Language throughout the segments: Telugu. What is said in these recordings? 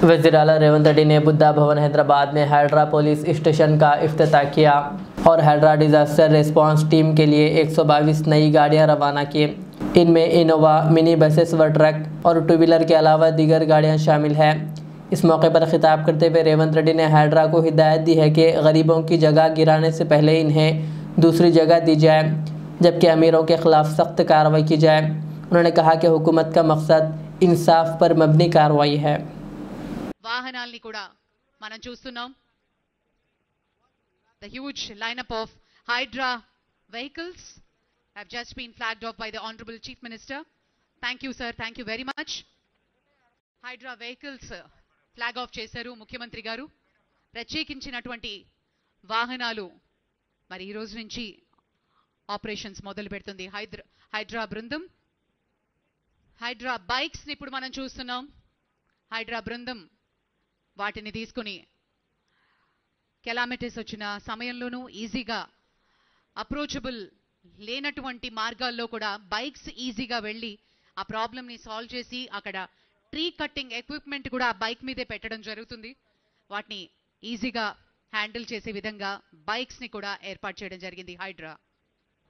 वज़ीर आला रेवंत रेड्डी ने बुद्धा भवन हैदराबाद में हाइड्रा पुलिस स्टेशन का इफ्तिताह किया और हाइड्रा डिजास्टर रिस्पांस टीम के लिए 122 नई गाड़ियां रवाना की। इनमें इनोवा, मिनी बसेस व ट्रक और टू व्हीलर के अलावा दीगर गाड़ियां शामिल हैं। इस मौके पर खिताब करते हुए रेवंत रेड्डी ने हाइड्रा को हिदायत दी है कि गरीबों की जगह गिराने से पहले इन्हें दूसरी जगह दी जाए, जबकि अमीरों के खिलाफ सख्त कार्रवाई की जाए। उन्होंने कहा कि हुकूमत का मकसद इंसाफ पर मबनी कार्रवाई है। వాహనాల్ని కూడా మనం చూస్తున్నాం. The huge lineup of Hydra vehicles have just been flagged off by the Honorable Chief Minister. Thank you, sir. Thank you very much. Hydra vehicles flag off చేశారు ముఖ్యమంత్రి గారు. ప్రత్యేకించినటువంటి వాహనాలు మరి ఈ రోజు నుంచి ఆపరేషన్స్ మొదలు పెడుతుంది హైడ్రా బృందం. హైడ్రా బైక్స్ ని ఇప్పుడు మనం చూస్తున్నాం. హైడ్రా బృందం వాటిని తీసుకుని కెలామిటీస్ వచ్చిన సమయంలోనూ ఈజీగా అప్రోచబుల్ లేనటువంటి మార్గాల్లో కూడా బైక్స్ ఈజీగా వెళ్ళి ఆ ప్రాబ్లమ్ని సాల్వ్ చేసి అక్కడ ట్రీ కట్టింగ్ ఎక్విప్మెంట్ కూడా బైక్ మీదే పెట్టడం జరుగుతుంది. వాటిని ఈజీగా హ్యాండిల్ చేసే విధంగా బైక్స్ని కూడా ఏర్పాటు చేయడం జరిగింది. హైడ్రా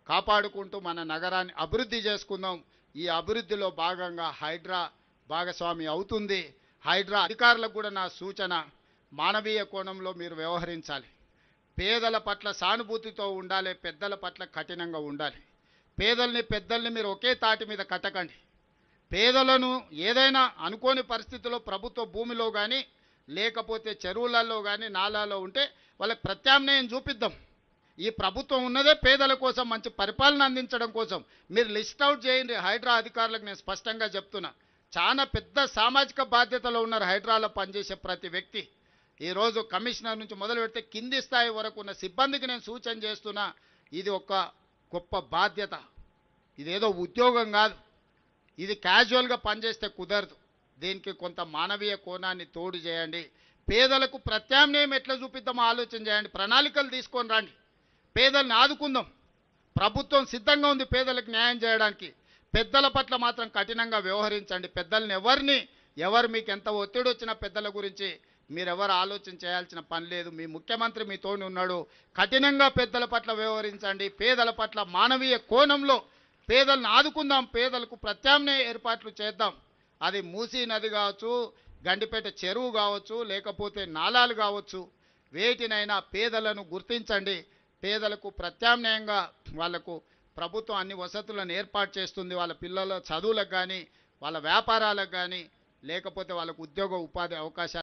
కాపాడుకుంటూ మన నగరాన్ని అభివృద్ధి చేసుకుందాం. ఈ అభివృద్ధిలో భాగంగా హైడ్రా భాగస్వామి అవుతుంది. హైడ్రా అధికారులకు కూడా నా సూచన, మానవీయ కోణంలో మీరు వ్యవహరించాలి. పేదల పట్ల సానుభూతితో ఉండాలి, పెద్దల పట్ల కఠినంగా ఉండాలి. పేదల్ని పెద్దల్ని మీరు ఒకే తాటి మీద కట్టకండి. పేదలను ఏదైనా అనుకోని పరిస్థితుల్లో ప్రభుత్వ భూమిలో కానీ లేకపోతే చెరువులలో కానీ నాలాలో ఉంటే వాళ్ళకి ప్రత్యామ్నాయం చూపిద్దాం. ఈ ప్రభుత్వం ఉన్నదే పేదల కోసం, మంచి పరిపాలన అందించడం కోసం. మీరు లిస్ట్ అవుట్ చేయండి. హైడ్రా అధికారులకు నేను స్పష్టంగా చెప్తున్నా, చాలా పెద్ద సామాజిక బాధ్యతలో ఉన్నారు హైడ్రాలో పనిచేసే ప్రతి వ్యక్తి. ఈరోజు కమిషనర్ నుంచి మొదలు పెడితే కింది స్థాయి వరకు ఉన్న సిబ్బందికి నేను సూచన చేస్తున్నా, ఇది ఒక గొప్ప బాధ్యత. ఇదేదో ఉద్యోగం కాదు, ఇది క్యాజువల్గా పనిచేస్తే కుదరదు. దీనికి కొంత మానవీయ కోణాన్ని తోడు చేయండి. పేదలకు ప్రత్యామ్నాయం ఎట్లా చూపిద్దామో ఆలోచన చేయండి. ప్రణాళికలు తీసుకొని రండి. పేదల్ని ఆదుకుందాం. ప్రభుత్వం సిద్ధంగా ఉంది పేదలకు న్యాయం చేయడానికి. పెద్దల పట్ల మాత్రం కఠినంగా వ్యవహరించండి. పెద్దల్ని ఎవరు మీకు ఎంత ఒత్తిడి వచ్చినా పెద్దల గురించి మీరెవరు ఆలోచన చేయాల్సిన పని లేదు. మీ ముఖ్యమంత్రి మీతోనే ఉన్నాడు. కఠినంగా పెద్దల పట్ల వ్యవహరించండి. పేదల పట్ల మానవీయ కోణంలో పేదలను ఆదుకుందాం. పేదలకు ప్రత్యామ్నాయ ఏర్పాట్లు చేద్దాం. అది మూసీ నది కావచ్చు, గండిపేట చెరువు కావచ్చు, లేకపోతే నాలాలు కావచ్చు. వేటినైనా పేదలను గుర్తించండి. పేదలకు ప్రత్యామ్నాయంగా వాళ్లకు ప్రభుత్వం అన్ని వసతులను ఏర్పాటు చేస్తుంది. వాళ్ళ పిల్లల చదువులకు కానీ, వాళ్ళ వ్యాపారాలకు కానీ, లేకపోతే వాళ్ళకు ఉద్యోగ ఉపాధి అవకాశాలు